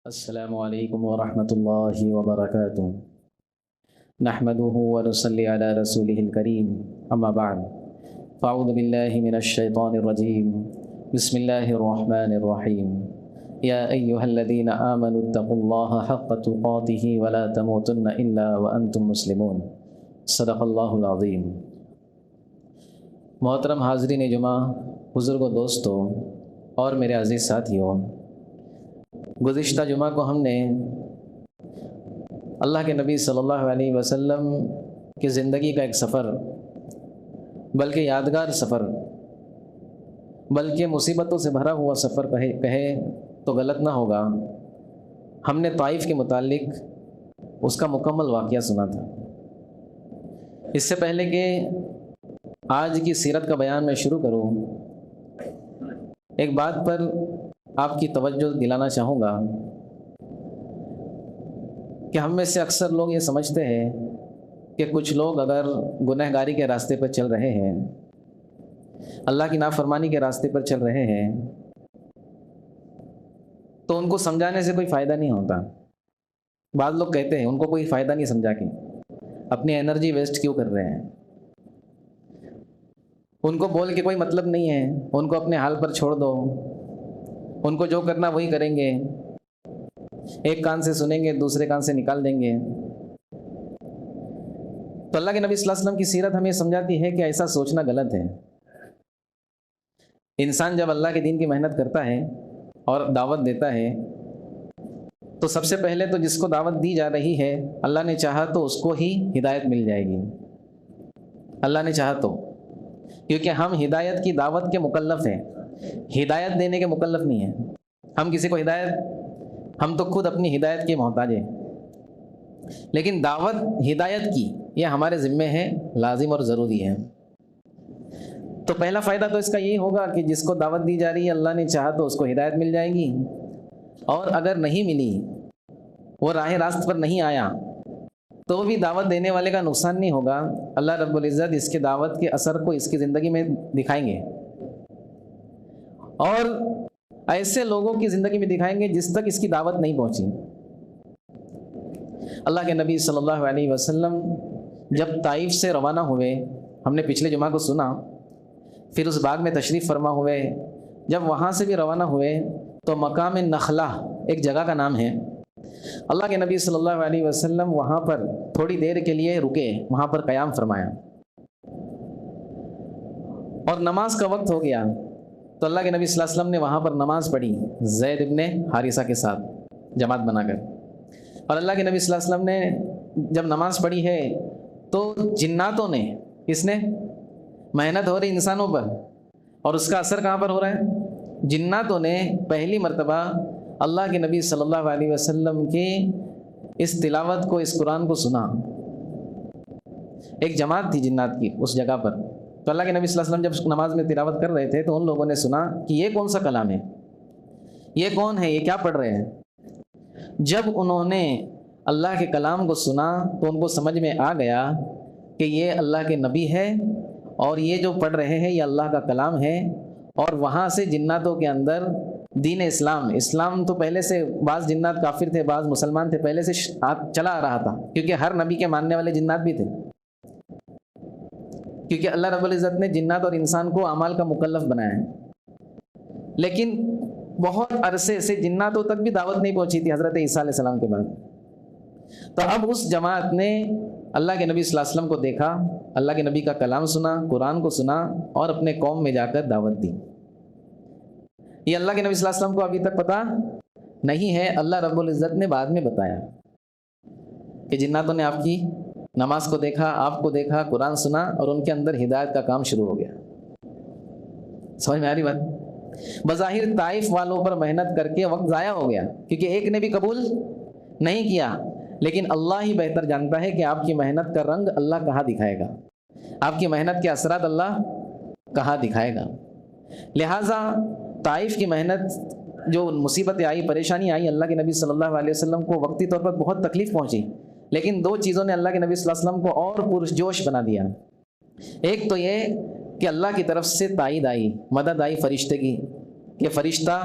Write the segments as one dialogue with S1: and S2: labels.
S1: السلام علیکم ورحمۃ اللہ وبرکاتہ نحمده ونصلی علی رسولہ الکریم اما بعد فاعوذ باللہ من الشیطان الرجیم بسم اللہ الرحمن الرحیم یا ایہا الذین آمنوا اتقوا اللہ حق تقاتہ ولا تموتن الا وانتم مسلمون صدق اللہ العظیم۔ محترم حاضرین جمعہ، بزرگوں، دوستوں اور میرے عزیز ساتھیوں، گزشتہ جمعہ کو ہم نے اللہ کے نبی صلی اللہ علیہ وسلم کی زندگی کا ایک سفر، بلکہ یادگار سفر، بلکہ مصیبتوں سے بھرا ہوا سفر کہے تو غلط نہ ہوگا، ہم نے طائف کے متعلق اس کا مکمل واقعہ سنا تھا۔ اس سے پہلے کہ آج کی سیرت کا بیان میں شروع کروں، ایک بات پر آپ کی توجہ دلانا چاہوں گا کہ ہم میں سے اکثر لوگ یہ سمجھتے ہیں کہ کچھ لوگ اگر گنہگاری کے راستے پر چل رہے ہیں، اللہ کی نافرمانی کے راستے پر چل رہے ہیں، تو ان کو سمجھانے سے کوئی فائدہ نہیں ہوتا۔ بعض لوگ کہتے ہیں ان کو کوئی فائدہ نہیں سمجھا کے، اپنی انرجی ویسٹ کیوں کر رہے ہیں، ان کو بول کے کوئی مطلب نہیں ہے، ان کو اپنے حال پر چھوڑ دو، ان کو جو کرنا وہی کریں گے، ایک کان سے سنیں گے دوسرے کان سے نکال دیں گے۔ تو اللہ کے نبی صلی اللہ علیہ وسلم کی سیرت ہمیں سمجھاتی ہے کہ ایسا سوچنا غلط ہے۔ انسان جب اللہ کے دین کی محنت کرتا ہے اور دعوت دیتا ہے تو سب سے پہلے تو جس کو دعوت دی جا رہی ہے، اللہ نے چاہا تو اس کو ہی ہدایت مل جائے گی، اللہ نے چاہا تو، کیونکہ ہم ہدایت کی دعوت کے مکلف ہیں، ہدایت دینے کے مکلف نہیں ہیں۔ ہم کسی کو ہم تو خود اپنی ہدایت کے محتاج ہیں، لیکن دعوت ہدایت کی یہ ہمارے ذمے ہے، لازم اور ضروری ہے۔ تو پہلا فائدہ تو اس کا یہی ہوگا کہ جس کو دعوت دی جا رہی ہے، اللہ نے چاہا تو اس کو ہدایت مل جائے گی، اور اگر نہیں ملی، وہ راہ راست پر نہیں آیا، تو بھی دعوت دینے والے کا نقصان نہیں ہوگا۔ اللہ رب العزت اس کے دعوت کے اثر کو اس کی زندگی میں دکھائیں گے، اور ایسے لوگوں کی زندگی میں دکھائیں گے جس تک اس کی دعوت نہیں پہنچی۔ اللہ کے نبی صلی اللہ علیہ وسلم جب طائف سے روانہ ہوئے، ہم نے پچھلے جمعہ کو سنا، پھر اس باغ میں تشریف فرما ہوئے، جب وہاں سے بھی روانہ ہوئے تو مقام نخلہ ایک جگہ کا نام ہے، اللہ کے نبی صلی اللہ علیہ وسلم وہاں پر تھوڑی دیر کے لیے رکے، وہاں پر قیام فرمایا، اور نماز کا وقت ہو گیا تو اللہ کے نبی صلی اللہ علیہ وسلم نے وہاں پر نماز پڑھی زید ابن حارثہ کے ساتھ جماعت بنا کر۔ اور اللہ کے نبی صلی اللہ علیہ وسلم نے جب نماز پڑھی ہے تو جناتوں نے، کس نے؟ محنت ہو رہی انسانوں پر، اور اس کا اثر کہاں پر ہو رہا ہے؟ جناتوں نے پہلی مرتبہ اللہ کے نبی صلی اللہ علیہ وسلم کی اس تلاوت کو، اس قرآن کو سنا۔ ایک جماعت تھی جنات کی اس جگہ پر، تو اللہ کے نبی صلی اللہ علیہ وسلم جب نماز میں تلاوت کر رہے تھے تو ان لوگوں نے سنا کہ یہ کون سا کلام ہے، یہ کون ہے، یہ کیا پڑھ رہے ہیں۔ جب انہوں نے اللہ کے کلام کو سنا تو ان کو سمجھ میں آ گیا کہ یہ اللہ کے نبی ہے، اور یہ جو پڑھ رہے ہیں یہ اللہ کا کلام ہے۔ اور وہاں سے جناتوں کے اندر دین اسلام تو پہلے سے، بعض جنات کافر تھے، بعض مسلمان تھے، پہلے سے چلا آ رہا تھا، کیونکہ ہر نبی کے ماننے والے جنات بھی تھے، کیونکہ اللہ رب العزت نے جنات اور انسان کو اعمال کا مکلف بنایا ہے۔ لیکن بہت عرصے سے جناتوں تک بھی دعوت نہیں پہنچی تھی حضرت عیسیٰ علیہ السلام کے بعد۔ تو اب اس جماعت نے اللہ کے نبی صلی اللہ علیہ وسلم کو دیکھا، اللہ کے نبی کا کلام سنا، قرآن کو سنا، اور اپنے قوم میں جا کر دعوت دی۔ یہ اللہ کے نبی صلی اللہ علیہ وسلم کو ابھی تک پتہ نہیں ہے، اللہ رب العزت نے بعد میں بتایا کہ جناتوں نے آپ کی نماز کو دیکھا، آپ کو دیکھا، قرآن سنا، اور ان کے اندر ہدایت کا کام شروع ہو گیا۔ سمجھ میں آ رہی بات؟ بظاہر طائف والوں پر محنت کر کے وقت ضائع ہو گیا، کیونکہ ایک نے بھی قبول نہیں کیا، لیکن اللہ ہی بہتر جانتا ہے کہ آپ کی محنت کا رنگ اللہ کہاں دکھائے گا، آپ کی محنت کے اثرات اللہ کہاں دکھائے گا۔ لہٰذا طائف کی محنت، جو مصیبتیں آئی، پریشانی آئی، اللہ کے نبی صلی اللہ علیہ وسلم کو وقتی طور پر بہت تکلیف پہنچی، لیکن دو چیزوں نے اللہ کے نبی صلی اللہ علیہ وسلم کو اور پرجوش بنا دیا۔ ایک تو یہ کہ اللہ کی طرف سے تائید آئی، مدد آئی فرشتے کی، کہ فرشتہ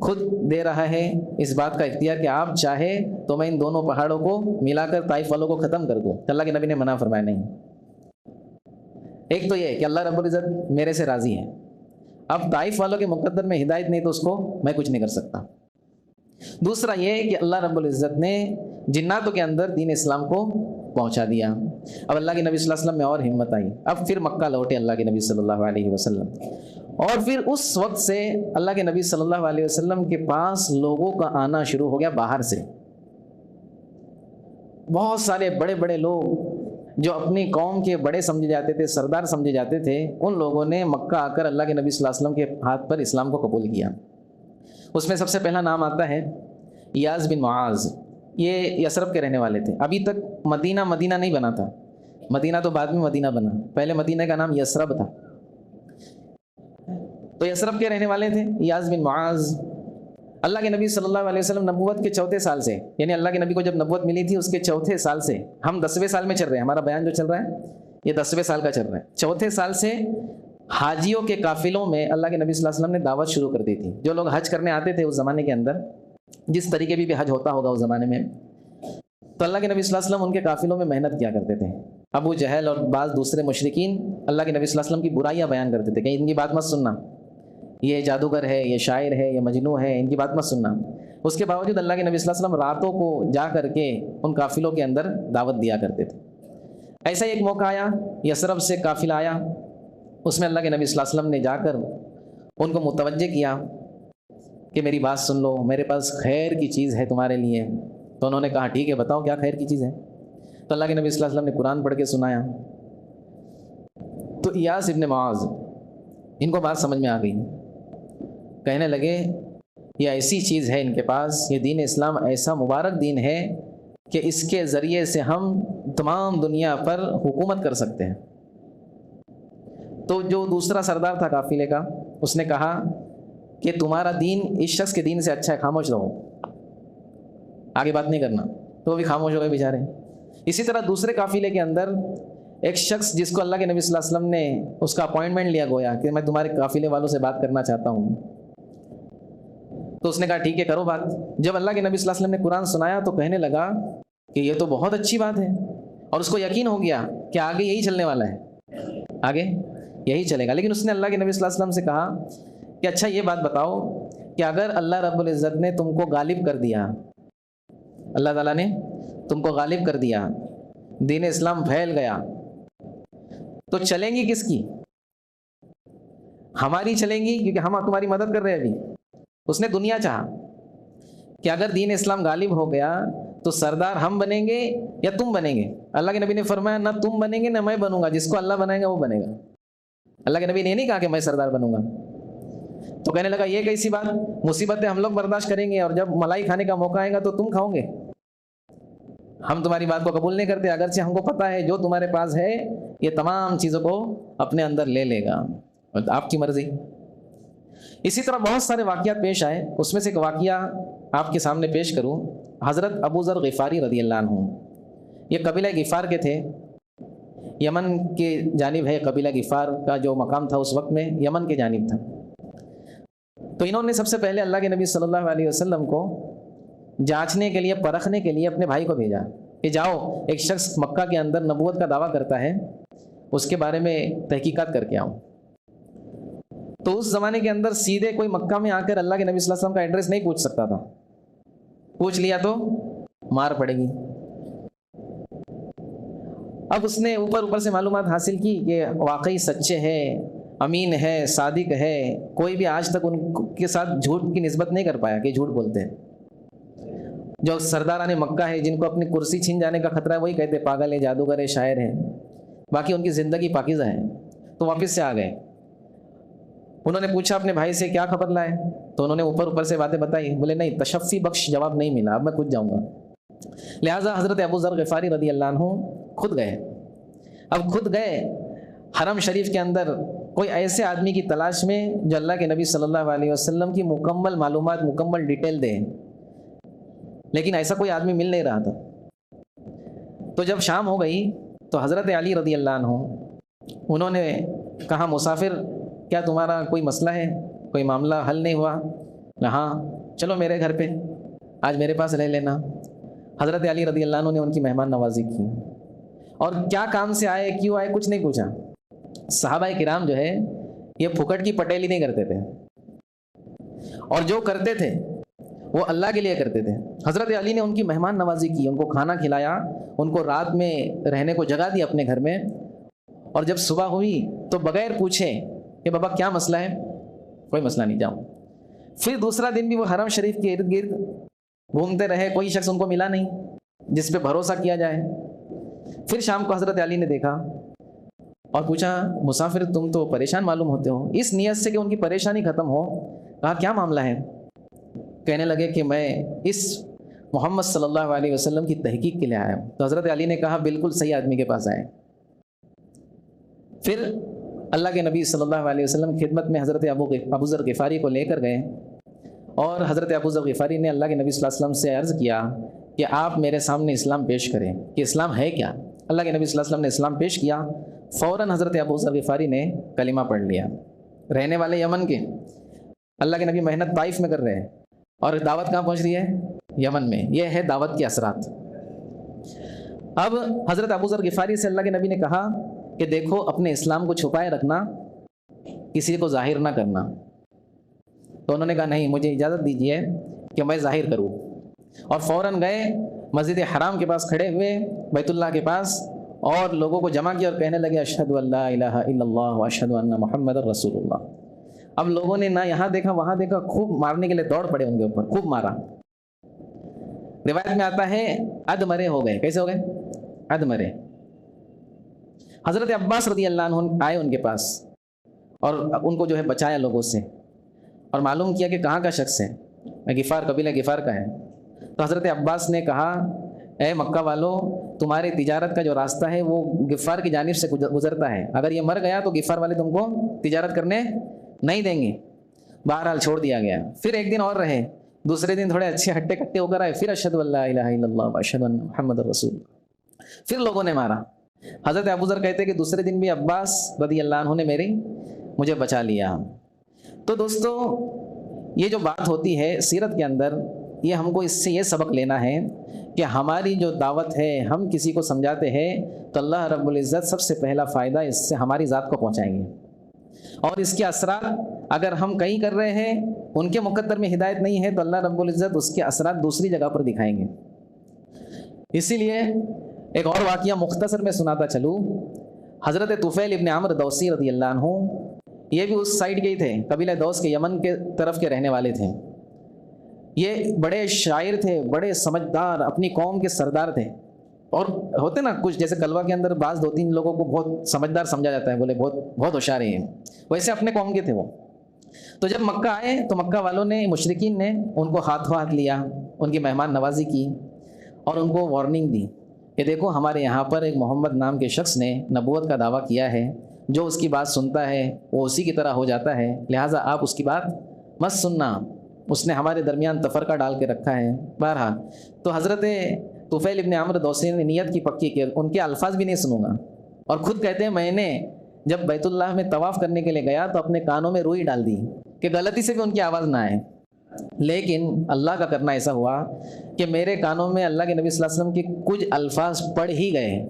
S1: خود دے رہا ہے اس بات کا اختیار کہ آپ چاہے تو میں ان دونوں پہاڑوں کو ملا کر طائف والوں کو ختم کر دوں. اللہ کے نبی نے منع فرمایا نہیں. ایک تو یہ کہ اللہ رب العزت میرے سے راضی ہے. اب طائف والوں کے مقدر میں ہدایت نہیں تو اس کو میں کچھ نہیں کر سکتا. دوسرا یہ کہ اللہ رب العزت نے جناتوں کے اندر دین اسلام کو پہنچا دیا. اب اللہ کے نبی صلی اللہ علیہ وسلم میں اور ہمت آئی. اب پھر مکہ لوٹے اللہ کے نبی صلی اللہ علیہ وسلم, اور پھر اس وقت سے اللہ کے نبی صلی اللہ علیہ وسلم کے پاس لوگوں کا آنا شروع ہو گیا باہر سے. بہت سارے بڑے بڑے لوگ جو اپنی قوم کے بڑے سمجھے جاتے تھے, سردار سمجھے جاتے تھے, ان لوگوں نے مکہ آ کر اللہ کے نبی صلی اللہ علیہ وسلم کے ہاتھ پر اسلام کو قبول کیا. اس میں سب سے پہلا نام آتا ہے ایاز بن معاذ. یہ یثرب کے رہنے والے تھے. ابھی تک مدینہ نہیں بنا تھا. مدینہ تو بعد میں مدینہ بنا, پہلے مدینہ کا نام یثرب تھا. تو یثرب کے رہنے والے تھے ایاز بن معاذ. اللہ کے نبی صلی اللہ علیہ وسلم نبوت کے 4تھے سال سے, یعنی اللہ کے نبی کو جب نبوت ملی تھی اس کے 4تھے سال سے, ہم 10ویں سال میں چل رہے ہیں, ہمارا بیان جو چل رہا ہے یہ 10ویں سال کا چل رہا ہے. 4تھے سال سے حاجیوں کے قافلوں میں اللہ کے نبی صلی اللہ علیہ وسلم نے دعوت شروع کر دی تھی. جو لوگ حج کرنے آتے تھے اس زمانے کے اندر, جس طریقے بھی حج ہوتا ہوگا اس زمانے میں, تو اللہ کے نبی صلی اللہ علیہ وسلم ان کے قافلوں میں محنت کیا کرتے تھے. ابو جہل اور بعض دوسرے مشرکین اللہ کے نبی صلی اللہ علیہ وسلم کی برائیاں بیان کرتے تھے کہ ان کی بات مت سننا, یہ جادوگر ہے, یہ شاعر ہے, یہ مجنوں ہے, ان کی بات مت سننا. اس کے باوجود اللہ کے نبی صلی اللہ علیہ وسلم راتوں کو جا کر کے ان قافلوں کے اندر دعوت دیا کرتے تھے. ایسا ہی ایک موقع آیا, یثرب سے قافلہ آیا, اس میں اللہ کے نبی صلی اللہ علیہ وسلم نے جا کر ان کو متوجہ کیا کہ میری بات سن لو, میرے پاس خیر کی چیز ہے تمہارے لیے. تو انہوں نے کہا ٹھیک ہے, بتاؤ کیا خیر کی چیز ہے. تو اللہ کے نبی صلی اللہ علیہ وسلم نے قرآن پڑھ کے سنایا. تو ایاز ابن معاذ ان کو بات سمجھ میں آ گئی. کہنے لگے یہ ایسی چیز ہے ان کے پاس, یہ دین اسلام ایسا مبارک دین ہے کہ اس کے ذریعے سے ہم تمام دنیا پر حکومت کر سکتے ہیں. تو جو دوسرا سردار تھا قافلے کا, اس نے کہا کہ تمہارا دین اس شخص کے دین سے اچھا ہے, خاموش رہو, آگے بات نہیں کرنا. تو وہ بھی خاموش ہو گئے بیچارے. اسی طرح دوسرے قافلے کے اندر ایک شخص جس کو اللہ کے نبی صلی اللہ علیہ وسلم نے اس کا اپوائنٹمنٹ لیا, گویا کہ میں تمہارے قافلے والوں سے بات کرنا چاہتا ہوں. تو اس نے کہا ٹھیک ہے کرو بات. جب اللہ کے نبی صلی اللہ علیہ وسلم نے قرآن سنایا تو کہنے لگا کہ یہ تو بہت اچھی بات ہے, اور اس کو یقین ہو گیا کہ آگے یہی چلنے والا ہے, آگے یہی چلے گا. لیکن اس نے اللہ کے نبی صلی اللہ علیہ وسلم سے کہا کہ اچھا یہ بات بتاؤ کہ اگر اللہ رب العزت نے تم کو غالب کر دیا, اللہ تعالیٰ نے تم کو غالب کر دیا, دین اسلام پھیل گیا, تو چلیں گی کس کی؟ ہماری چلیں گی, کیونکہ ہم تمہاری مدد کر رہے ہیں ابھی. اس نے دنیا چاہا کہ اگر دین اسلام غالب ہو گیا تو سردار ہم بنیں گے یا تم بنیں گے. اللہ کے نبی نے فرمایا نہ تم بنیں گے نہ میں بنوں گا, جس کو اللہ بنائے گا وہ بنے گا. اللہ کے نبی نے نہیں کہا کہ میں سردار بنوں گا. تو کہنے لگا یہ کیسی بات, مصیبتیں ہم لوگ برداشت کریں گے اور جب ملائی کھانے کا موقع آئے گا تو تم کھاؤ گے. ہم تمہاری بات کو قبول نہیں کرتے, اگرچہ ہم کو پتہ ہے جو تمہارے پاس ہے یہ تمام چیزوں کو اپنے اندر لے لے گا, آپ کی مرضی. اسی طرح بہت سارے واقعات پیش آئے. اس میں سے ایک واقعہ آپ کے سامنے پیش کروں. حضرت ابو ذر غفاری رضی اللہ عنہ, یہ قبیلہ غفار کے تھے, یمن کے جانب ہے. قبیلہ غفار کا جو مقام تھا اس وقت میں یمن کے جانب تھا. تو انہوں نے سب سے پہلے اللہ کے نبی صلی اللہ علیہ وسلم کو جانچنے کے لیے, پرکھنے کے لیے اپنے بھائی کو بھیجا کہ جاؤ ایک شخص مکہ کے اندر نبوت کا دعویٰ کرتا ہے, اس کے بارے میں تحقیقات کر کے آؤں. تو اس زمانے کے اندر سیدھے کوئی مکہ میں آ کر اللہ کے نبی صلی اللہ علیہ وسلم کا ایڈریس نہیں پوچھ سکتا تھا, پوچھ لیا تو مار پڑے گی. اب اس نے اوپر سے معلومات حاصل کی کہ واقعی سچے ہیں, امین ہے, صادق ہے. کوئی بھی آج تک ان کے ساتھ جھوٹ کی نسبت نہیں کر پایا کہ جھوٹ بولتے ہیں. جو سرداران مکہ ہے جن کو اپنی کرسی چھین جانے کا خطرہ ہے وہی کہتے پاگل ہے, جادوگر ہے, شاعر ہے, باقی ان کی زندگی پاکیزہ ہے. تو واپس سے آ گئے. انہوں نے پوچھا اپنے بھائی سے کیا خبر لائے, تو انہوں نے اوپر سے باتیں بتائی. بولے نہیں, تشفی بخش جواب نہیں ملا, اب میں خود جاؤں گا. لہٰذا حضرت ابو ذر غفاری رضی اللہ عنہ خود گئے. اب خود گئے حرم شریف کے اندر کوئی ایسے آدمی کی تلاش میں جو اللہ کے نبی صلی اللہ علیہ وسلم کی مکمل معلومات, مکمل ڈیٹیل دے, لیکن ایسا کوئی آدمی مل نہیں رہا تھا. تو جب شام ہو گئی تو حضرت علی رضی اللہ عنہ انہوں نے کہا مسافر کیا تمہارا کوئی مسئلہ ہے, کوئی معاملہ حل نہیں ہوا؟ ہاں چلو میرے گھر پہ آج میرے پاس رہ لینا۔ حضرت علی رضی اللہ عنہ نے ان کی مہمان نوازی کی، اور کیا کام سے آئے، کیوں آئے، کچھ نہیں پوچھا۔ صحابہ کرام جو ہے یہ پھکٹ کی پٹیلی نہیں کرتے تھے، اور جو کرتے تھے وہ اللہ کے لیے کرتے تھے۔ حضرت علی نے ان کی مہمان نوازی کی، ان کو کھانا کھلایا، ان کو رات میں رہنے کو جگہ دی اپنے گھر میں، اور جب صبح ہوئی تو بغیر پوچھے کہ بابا کیا مسئلہ ہے، کوئی مسئلہ نہیں، جاؤ۔ پھر دوسرا دن بھی وہ حرم شریف کے ارد گرد گھومتے رہے، کوئی شخص ان کو ملا نہیں جس پہ بھروسہ کیا جائے۔ پھر شام کو حضرت علی نے دیکھا اور پوچھا مسافر تم تو پریشان معلوم ہوتے ہو، اس نیت سے کہ ان کی پریشانی ختم ہو۔ کہا کیا معاملہ ہے؟ کہنے لگے کہ میں اس محمد صلی اللہ علیہ وسلم کی تحقیق کے لیے آیا ہوں۔ تو حضرت علی نے کہا بالکل صحیح آدمی کے پاس آئے۔ پھر اللہ کے نبی صلی اللہ علیہ وسلم خدمت میں حضرت ابو ذر غفاری کو لے کر گئے، اور حضرت ابو ذر غفاری نے اللہ کے نبی صلی اللہ علیہ وسلم سے عرض کیا کہ آپ میرے سامنے اسلام پیش کریں کہ اسلام ہے کیا۔ اللہ کے نبی صلی اللہ علیہ وسلم نے اسلام پیش کیا، فوراً حضرت ابو ذر غفاری نے کلمہ پڑھ لیا۔ رہنے والے یمن کے، اللہ کے نبی محنت طائف میں کر رہے ہیں اور دعوت کہاں پہنچ رہی ہے؟ یمن میں۔ یہ ہے دعوت کے اثرات۔ اب حضرت ابو ذر غفاری سے اللہ کے نبی نے کہا کہ دیکھو اپنے اسلام کو چھپائے رکھنا، کسی کو ظاہر نہ کرنا۔ تو انہوں نے کہا نہیں، مجھے اجازت دیجیے کہ میں ظاہر کروں، اور فوراً گئے مسجد حرام کے پاس کھڑے ہوئے، بیت اللہ کے پاس، اور لوگوں کو جمع کیا اور کہنے لگے اشہد ان لا الہ الا اللہ واشہد ان محمد رسول اللہ۔ اب لوگوں نے نہ یہاں دیکھا وہاں دیکھا، خوب مارنے کے لیے دوڑ پڑے ان کے اوپر، خوب مارا۔ روایت میں آتا ہے ادمرے ہو گئے۔ کیسے ہو گئے؟ ادمرے۔ حضرت عباس رضی اللہ عنہ آئے ان کے پاس اور ان کو جو ہے بچایا لوگوں سے، اور معلوم کیا کہ کہاں کا شخص ہے، غفار، قبیلہ غفار کا ہے۔ تو حضرت عباس نے کہا اے مکہ والو، تمہاری تجارت کا جو راستہ ہے وہ غفار کی جانب سے گزرتا ہے، اگر یہ مر گیا تو غفار والے تم کو تجارت کرنے نہیں دیں گے۔ بہرحال چھوڑ دیا گیا۔ پھر ایک دن اور رہے، دوسرے دن تھوڑے اچھے ہٹے کٹے ہو کر آئے، پھر اشہد ان لا الہ الا اللہ واشہد ان محمد رسول اللہ۔ پھر لوگوں نے مارا۔ حضرت ابو ذر کہتے کہ دوسرے دن بھی عباس رضی اللہ عنہ نے مجھے بچا لیا۔ تو دوستو یہ جو بات ہوتی ہے سیرت کے اندر، یہ ہم کو اس سے یہ سبق لینا ہے کہ ہماری جو دعوت ہے، ہم کسی کو سمجھاتے ہیں تو اللہ رب العزت سب سے پہلا فائدہ اس سے ہماری ذات کو پہنچائیں گے، اور اس کے اثرات اگر ہم کہیں کر رہے ہیں، ان کے مقدر میں ہدایت نہیں ہے تو اللہ رب العزت اس کے اثرات دوسری جگہ پر دکھائیں گے۔ اسی لیے ایک اور واقعہ مختصر میں سناتا چلوں۔ حضرت طفیل ابن عمرو دوسی رضی اللہ عنہ، یہ بھی اس سائڈ کے ہی تھے، قبیلہ دوس کے، یمن کے طرف کے رہنے والے تھے۔ یہ بڑے شاعر تھے، بڑے سمجھدار، اپنی قوم کے سردار تھے، اور ہوتے نا کچھ جیسے کلوہ کے اندر بعض دو تین لوگوں کو بہت سمجھدار سمجھا جاتا ہے، بولے بہت ہوشیار ہیں، ویسے اپنے قوم کے تھے وہ۔ تو جب مکہ آئے تو مکہ والوں نے، مشرکین نے ان کو ہاتھوں ہاتھ لیا، ان کی مہمان نوازی کی، اور ان کو وارننگ دی کہ دیکھو ہمارے یہاں پر ایک محمد نام کے شخص نے نبوت کا دعویٰ کیا ہے، جو اس کی بات سنتا ہے وہ اسی کی طرح ہو جاتا ہے، لہٰذا آپ اس کی بات مت سننا، اس نے ہمارے درمیان تفرقہ ڈال کے رکھا ہے۔ بہرحال تو حضرت طفیل ابن عمرو دوسی نے نیت کی پکی کہ ان کے الفاظ بھی نہیں سنوں گا، اور خود کہتے ہیں میں نے جب بیت اللہ میں طواف کرنے کے لیے گیا تو اپنے کانوں میں روئی ڈال دی کہ غلطی سے بھی ان کی آواز نہ آئے، لیکن اللہ کا کرنا ایسا ہوا کہ میرے کانوں میں اللہ کے نبی صلی اللہ علیہ وسلم کے کچھ الفاظ پڑھ ہی گئے۔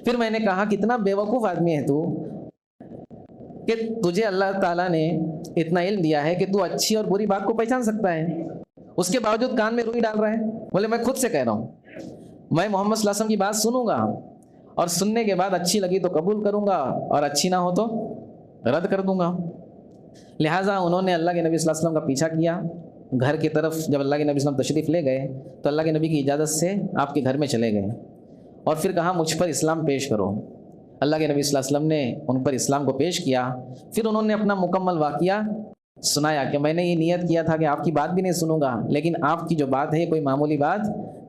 S1: پھر میں نے کہا کتنا بیوقوف آدمی ہے تو، کہ تجھے اللہ تعالیٰ نے اتنا علم دیا ہے کہ تو اچھی اور بری بات کو پہچان سکتا ہے، اس کے باوجود کان میں روئی ڈال رہا ہے۔ بولے میں خود سے کہہ رہا ہوں، میں محمد صلی اللہ علیہ وسلم کی بات سنوں گا، اور سننے کے بعد اچھی لگی تو قبول کروں گا، اور اچھی نہ ہو تو رد کر دوں گا۔ لہٰذا انہوں نے اللہ کے نبی صلی اللہ علیہ وسلم کا پیچھا کیا، گھر کی طرف جب اللہ کے نبی صلی اللہ علیہ وسلم تشریف لے گئے تو اللہ کے نبی کی اجازت سے آپ کے گھر میں چلے گئے، اور پھر کہا مجھ پر اسلام پیش کرو۔ اللہ کے نبی صلی اللہ علیہ وسلم نے ان پر اسلام کو پیش کیا۔ پھر انہوں نے اپنا مکمل واقعہ سنایا کہ میں نے یہ نیت کیا تھا کہ آپ کی بات بھی نہیں سنوں گا، لیکن آپ کی جو بات ہے یہ کوئی معمولی بات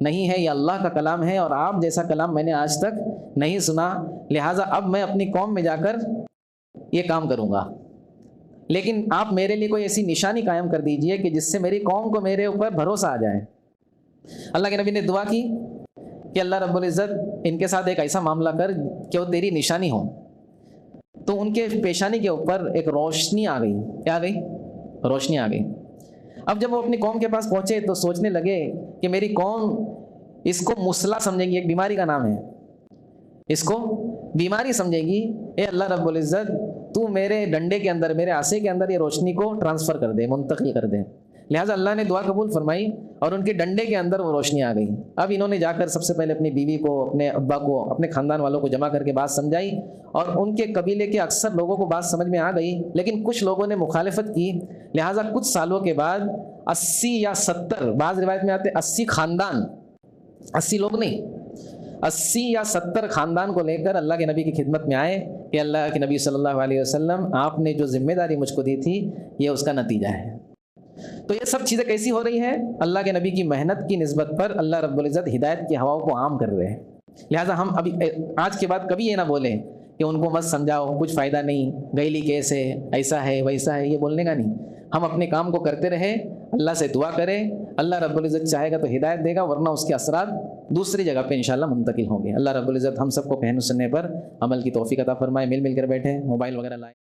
S1: نہیں ہے، یہ اللہ کا کلام ہے، اور آپ جیسا کلام میں نے آج تک نہیں سنا، لہٰذا اب میں اپنی قوم میں جا کر یہ کام کروں گا، لیکن آپ میرے لیے کوئی ایسی نشانی قائم کر دیجئے کہ جس سے میری قوم کو میرے اوپر بھروسہ آ جائے۔ اللہ کے نبی نے دعا کی کہ اللہ رب العزت ان کے ساتھ ایک ایسا معاملہ کر کہ وہ تیری نشانی ہو۔ تو ان کے پیشانی کے اوپر ایک روشنی آ گئی۔ کیا آ گئی؟ روشنی آ گئی۔ اب جب وہ اپنی قوم کے پاس پہنچے تو سوچنے لگے کہ میری قوم اس کو مسلح سمجھے گی، ایک بیماری کا نام ہے، اس کو بیماری سمجھے گی، اے اللہ رب العزت تو میرے ڈنڈے کے اندر، میرے عصے کے اندر یہ روشنی کو ٹرانسفر کر دے، منتقل کر دے۔ لہٰذا اللہ نے دعا قبول فرمائی اور ان کے ڈنڈے کے اندر وہ روشنی آ گئی۔ اب انہوں نے جا کر سب سے پہلے اپنی بیوی کو، اپنے ابا کو، اپنے خاندان والوں کو جمع کر کے بات سمجھائی، اور ان کے قبیلے کے اکثر لوگوں کو بات سمجھ میں آ گئی، لیکن کچھ لوگوں نے مخالفت کی۔ لہٰذا کچھ سالوں کے بعد 80 یا 70، بعض روایت میں آتے 80 خاندان، 80 لوگ نہیں، 80 یا 70 خاندان کو لے کر اللہ کے نبی کی خدمت میں آئے کہ اللہ کے نبی صلی اللہ علیہ وسلم آپ نے جو ذمہ داری مجھ کو دی تھی یہ اس کا نتیجہ ہے۔ تو یہ سب چیزیں کیسی ہو رہی ہیں؟ اللہ کے نبی کی محنت کی نسبت پر اللہ رب العزت ہدایت کی ہواؤں کو عام کر رہے ہیں۔ لہٰذا ہم ابھی آج کے بعد کبھی یہ نہ بولیں کہ ان کو مت سمجھاؤ، کچھ فائدہ نہیں، گیلی کیس ہے، ایسا ہے ویسا ہے، یہ بولنے کا نہیں۔ ہم اپنے کام کو کرتے رہیں، اللہ سے دعا کریں، اللہ رب العزت چاہے گا تو ہدایت دے گا، ورنہ اس کے اثرات دوسری جگہ پہ انشاءاللہ منتقل ہوں گے۔ اللہ رب العزت ہم سب کو کہنے سننے پر عمل کی توفیق عطا فرمائے۔ مل کر بیٹھے، موبائل وغیرہ لائے۔